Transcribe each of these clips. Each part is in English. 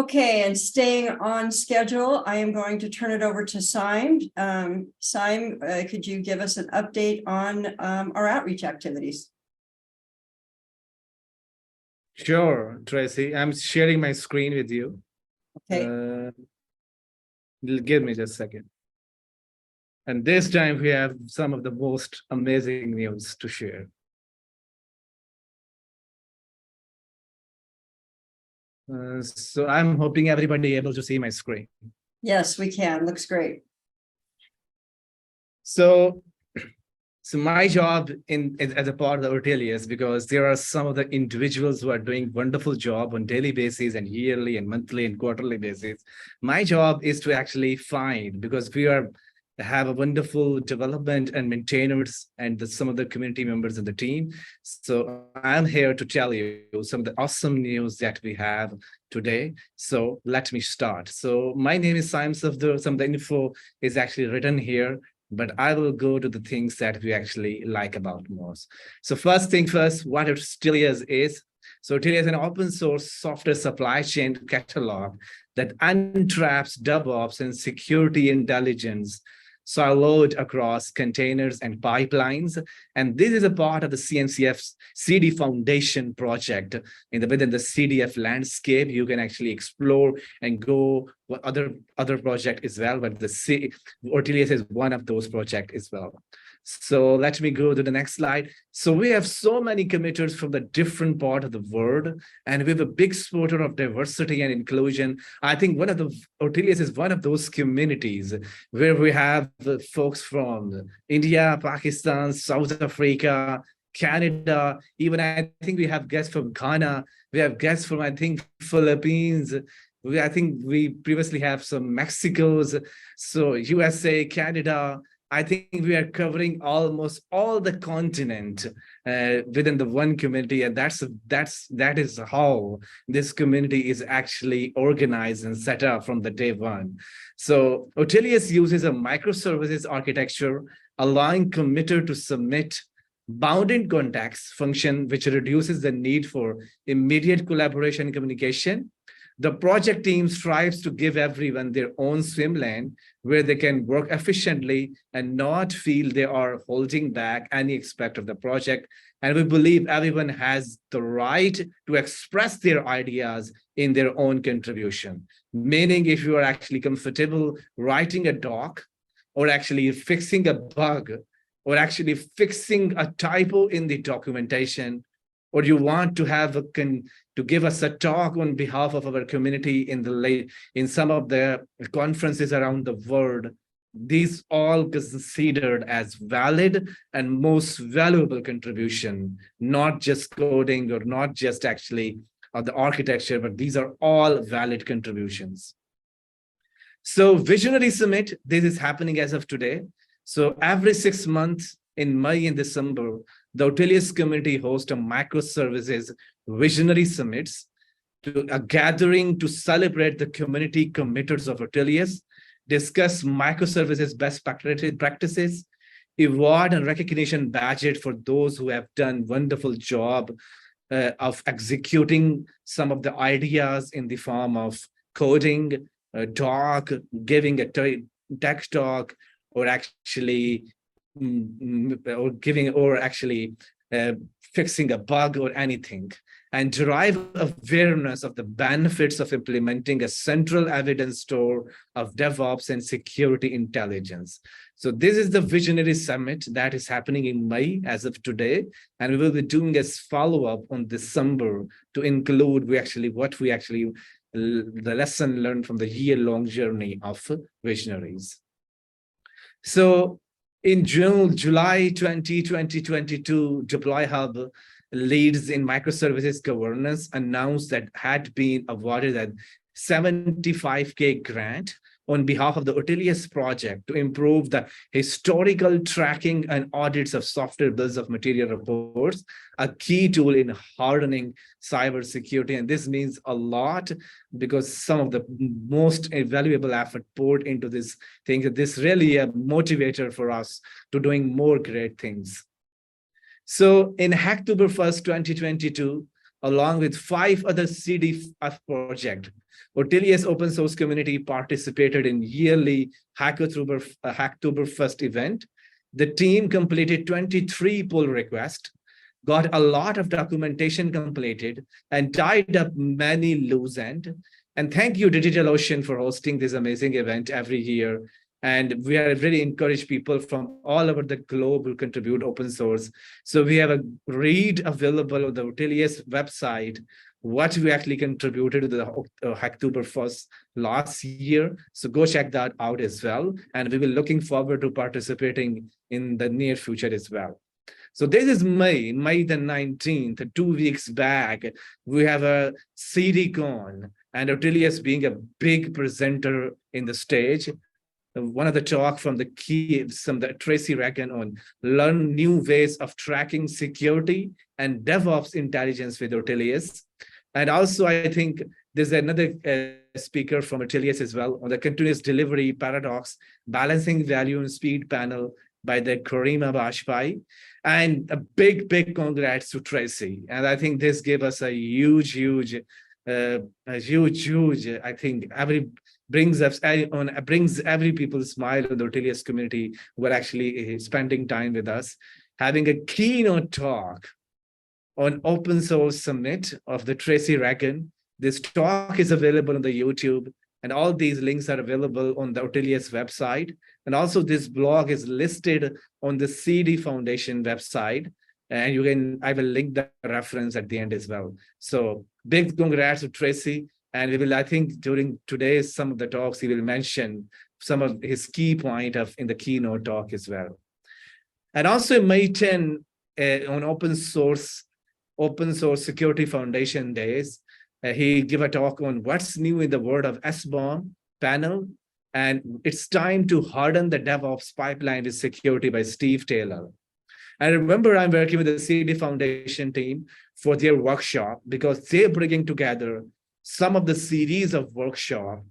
Okay, and staying on schedule, I am going to turn it over to Saim. Saim, could you give us an update on our outreach activities? Sure, Tracy. I'm sharing my screen with you. Okay. Give me just a second. And this time we have some of the most amazing news to share. So I'm hoping everybody able to see my screen. Yes, we can. Looks great. So my job as a part of the Ortelius, because there are some of the individuals who are doing wonderful job on daily basis and yearly and monthly and quarterly basis. My job is to actually find, because we have a wonderful development and maintainers and some of the community members in the team. So I'm here to tell you some of the awesome news that we have today. So let me start. So my name is Saim Safder. Some of the info is actually written here, but I will go to the things that we actually like about most. So first thing first, what Ortelius is. So Ortelius is an open source software supply chain catalog that untraps DevOps and security intelligence siloed across containers and pipelines. And this is a part of the CNCF's CD Foundation project. Within the CDF landscape, you can actually explore and go what other project as well, but Ortelius is one of those projects as well. So let me go to the next slide. So we have so many committers from the different part of the world, and we have a big supporter of diversity and inclusion. I think Ortelius is one of those communities where we have folks from India, Pakistan, South Africa, Canada, even I think we have guests from Ghana, we have guests from, I think, Philippines. I think we previously have some Mexico's, so USA, Canada. I think we are covering almost all the continent within the one community, and that is how this community is actually organized and set up from the day one. So Ortelius uses a microservices architecture, allowing committer to submit bounded contacts function, which reduces the need for immediate collaboration and communication. The project team strives to give everyone their own swim lane where they can work efficiently and not feel they are holding back any aspect of the project. And we believe everyone has the right to express their ideas in their own contribution. Meaning, if you are actually comfortable writing a doc or actually fixing a bug or actually fixing a typo in the documentation, or you want to have to give us a talk on behalf of our community in some of the conferences around the world, these all considered as valid and most valuable contribution, not just coding or not just actually the architecture, but these are all valid contributions. So Visionary Summit, this is happening as of today. So every 6 months in May and December, the Ortelius community hosts a microservices Visionary Summits, a gathering to celebrate the community committers of Ortelius, discuss microservices best practices, award and recognition badge for those who have done wonderful job of executing some of the ideas in the form of coding, doc, giving a tech talk, or actually fixing a bug or anything, and derive awareness of the benefits of implementing a central evidence store of DevOps and security intelligence. So this is the Visionary Summit that is happening in May as of today, and we will be doing a follow-up on December to include the lesson learned from the year-long journey of Visionaries. So in July 2022, Deploy Hub leads in microservices governance announced that had been awarded a $75K grant on behalf of the Ortelius project to improve the historical tracking and audits of software bills of material reports, a key tool in hardening cybersecurity. And this means a lot because some of the most valuable effort poured into this thing. This really a motivator for us to doing more great things. So in October 1st, 2022, along with 5 other CDF projects, Ortelius open source community participated in yearly Hacktoberfest event. The team completed 23 pull requests, got a lot of documentation completed, and tied up many loose ends. And thank you, DigitalOcean, for hosting this amazing event every year. And we are really encourage people from all over the globe who contribute open source. So we have a read available on the Ortelius website, what we actually contributed to the Hacktoberfest last year. So go check that out as well. And we will looking forward to participating in the near future as well. So this is May the 19th, 2 weeks back, we have a CDCon, and Ortelius being a big presenter in the stage. One of the talk from the Tracy Reckon on learn new ways of tracking security and DevOps intelligence with Ortelius. And also, I think there's another speaker from Ortelius as well on the continuous delivery paradox, balancing value and speed panel by the Karima Bajpai. And a big congrats to Tracy. And I think this gave us a huge, I think brings every people's smile on the Ortelius community who are actually spending time with us, having a keynote talk on Open Source Summit of the Tracy Reckon. This talk is available on the YouTube, and all these links are available on the Ortelius website. And also this blog is listed on the CD Foundation website. And I will link the reference at the end as well. So big congrats to Tracy. And we will, I think during today's some of the talks, he will mention some of his key point in the keynote talk as well. And also May 10 on Open Source Security Foundation days, he gave a talk on what's new in the world of SBOM panel. And it's time to harden the DevOps pipeline with security by Steve Taylor. I remember I'm working with the CD Foundation team for their workshop because they're bringing together some of the series of workshop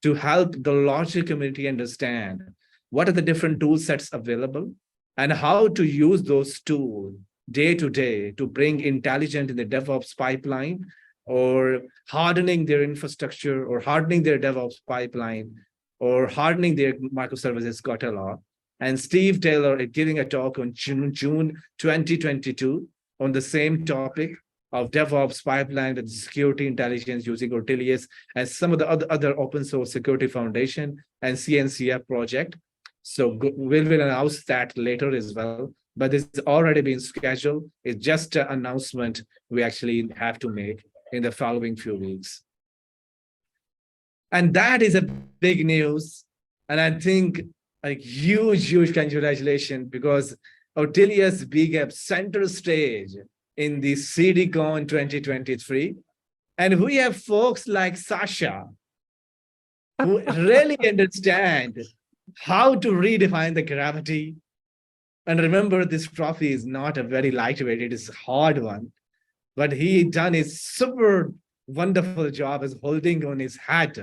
to help the larger community understand what are the different tool sets available and how to use those tools day to day to bring intelligence in the DevOps pipeline, or hardening their infrastructure, or hardening their DevOps pipeline, or hardening their microservices catalog. And Steve Taylor is giving a talk on June 2022 on the same topic of DevOps pipeline with security intelligence using Ortelius and some of the other open source security foundation and CNCF project. So we'll announce that later as well, but it's already been scheduled. It's just an announcement we actually have to make in the following few weeks. And that is a big news. And I think a huge congratulations, because Ortelius being a center stage in the CDCon 2023. And we have folks like Sasha who really understand how to redefine the gravity. And remember, this trophy is not a very lightweight, it is a hard one. But he done his super wonderful job as holding on his hat.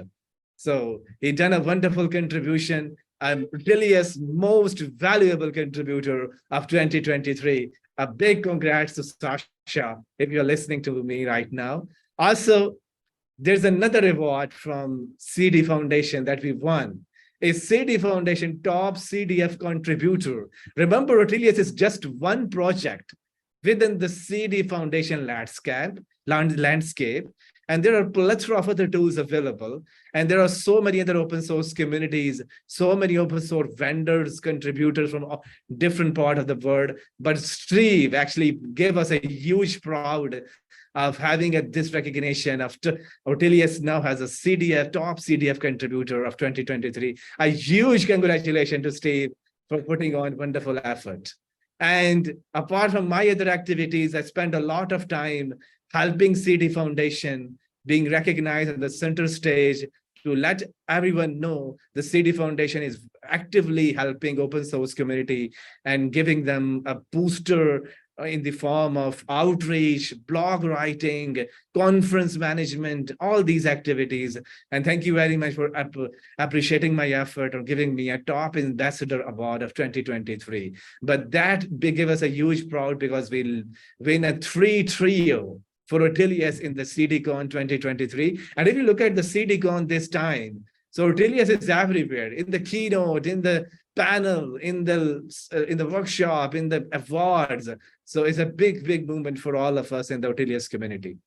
So he done a wonderful contribution. I'm Ortelius' most valuable contributor of 2023. A big congrats to Sasha, if you're listening to me right now. Also, there's another award from CD Foundation that we won. A CD Foundation top CDF contributor. Remember, Ortelius is just one project within the CD Foundation landscape, and there are a plethora of other tools available. And there are so many other open source communities, so many open source vendors, contributors from different parts of the world. But Steve actually gave us a huge proud of having this recognition of Ortelius now has a CDF, top CDF contributor of 2023. A huge congratulations to Steve for putting on wonderful effort. And apart from my other activities, I spend a lot of time helping CD Foundation being recognized at the center stage to let everyone know the CD Foundation is actively helping open source community and giving them a booster in the form of outreach, blog writing, conference management, all these activities. And thank you very much for appreciating my effort or giving me a top ambassador award of 2023. But that gave us a huge proud because we'll win a 3 trio for Ortelius in the CDCon 2023. And if you look at the CDCon this time, so Ortelius is everywhere, in the keynote, in the panel, in the workshop, in the awards. So it's a big movement for all of us in the Ortelius community.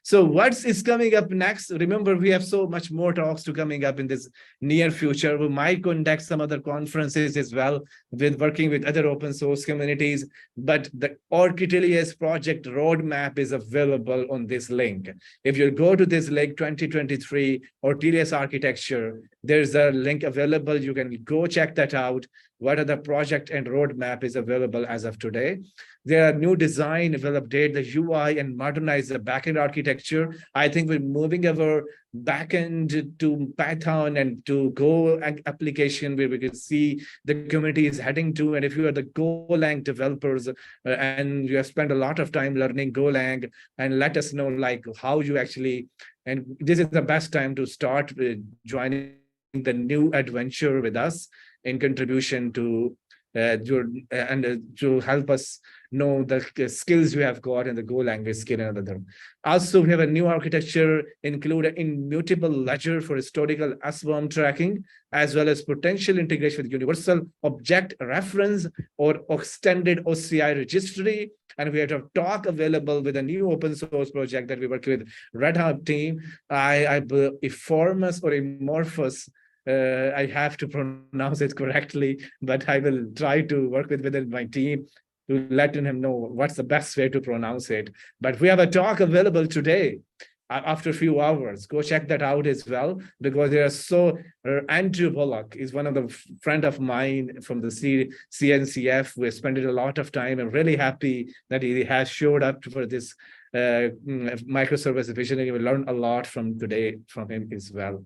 So what is coming up next? Remember, we have so much more talks to coming up in this near future. We might conduct some other conferences as well, with working with other open source communities. But the Ortelius project roadmap is available on this link. If you go to this link, 2023 Ortelius architecture, there's a link available. You can go check that out. What are the project and roadmap is available as of today. There are new design, will update the UI and modernize the backend architecture. I think we're moving our backend to Python and to Go application, where we can see the community is heading to. And if you are the Golang developers and you have spent a lot of time learning Golang, and let us know like how you actually, and this is the best time to start joining the new adventure with us in contribution to to help us know the skills we have got in the Go language skill and other. Also, we have a new architecture include an immutable ledger for historical SBOM tracking, as well as potential integration with universal object reference or extended OCI registry. And we have a talk available with a new open source project that we work with Red Hat team. Amorphous or amorphous. I have to pronounce it correctly, but I will try to work within my team to let him know what's the best way to pronounce it. But we have a talk available today after a few hours. Go check that out as well, because there are so Andrew Bullock is one of the friend of mine from the CNCF. We spent a lot of time. I'm really happy that he has showed up for this microservice visionary. We learned a lot from today from him as well.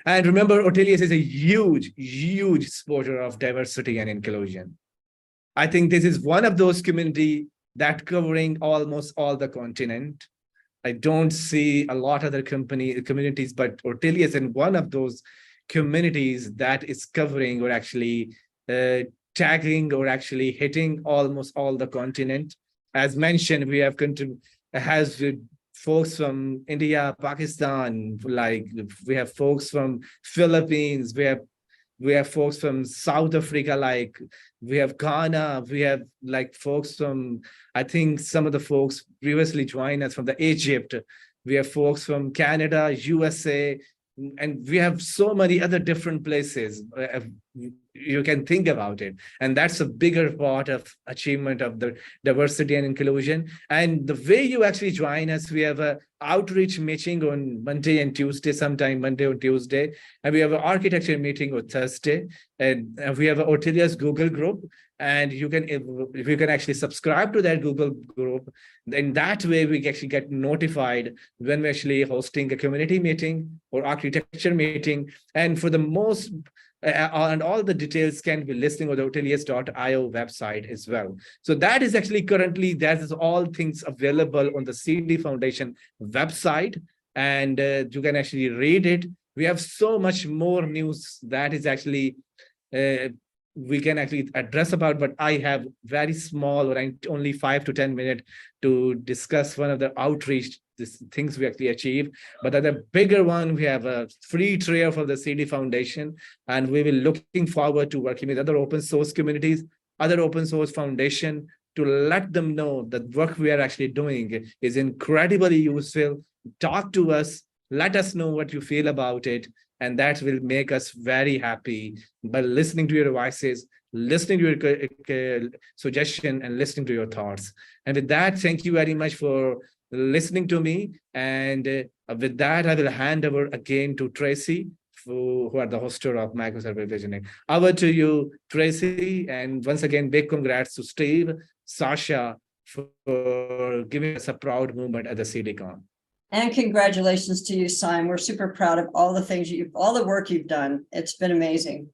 And remember, Ortelius is a huge supporter of diversity and inclusion. I think this is one of those communities that covering almost all the continent. I don't see a lot of other communities, but Ortelius is one of those communities that is covering or actually tagging or actually hitting almost all the continent. As mentioned, we have folks from India, Pakistan, like we have folks from Philippines, we have folks from South Africa, like we have Ghana, we have like folks from, I think some of the folks previously joined us from the Egypt, we have folks from Canada, USA, and we have so many other different places. You can think about it. And that's a bigger part of achievement of the diversity and inclusion. And the way you actually join us, we have an outreach meeting on Monday and Tuesday, sometime Monday or Tuesday. And we have an architecture meeting on Thursday. And we have an Ortelius Google group. And you can, if you can actually subscribe to that Google group, in that way we actually get notified when we're actually hosting a community meeting or architecture meeting. And for the most, and all the details can be listed on the ortelius.io website as well. So that is actually currently, that is all things available on the CD Foundation website, and you can actually read it. We have so much more news that is actually we can actually address about, but I have very small or only 5 to 10 minutes to discuss one of the outreach things we actually achieve. But at the bigger one, we have a free trial for the CD Foundation, and we will looking forward to working with other open source communities, other open source foundation, to let them know that work we are actually doing is incredibly useful. Talk to us, let us know what you feel about it, and that will make us very happy by listening to your voices, listening to your suggestion, and listening to your thoughts. And with that, thank you very much for listening to me. And with that, I will hand over again to Tracy, who are the hoster of Microservice Visioning. Over to you, Tracy. And once again, big congrats to Steve, Sasha, for giving us a proud moment at the CDCon. And congratulations to you, Saim. We're super proud of all the things all the work you've done. It's been amazing.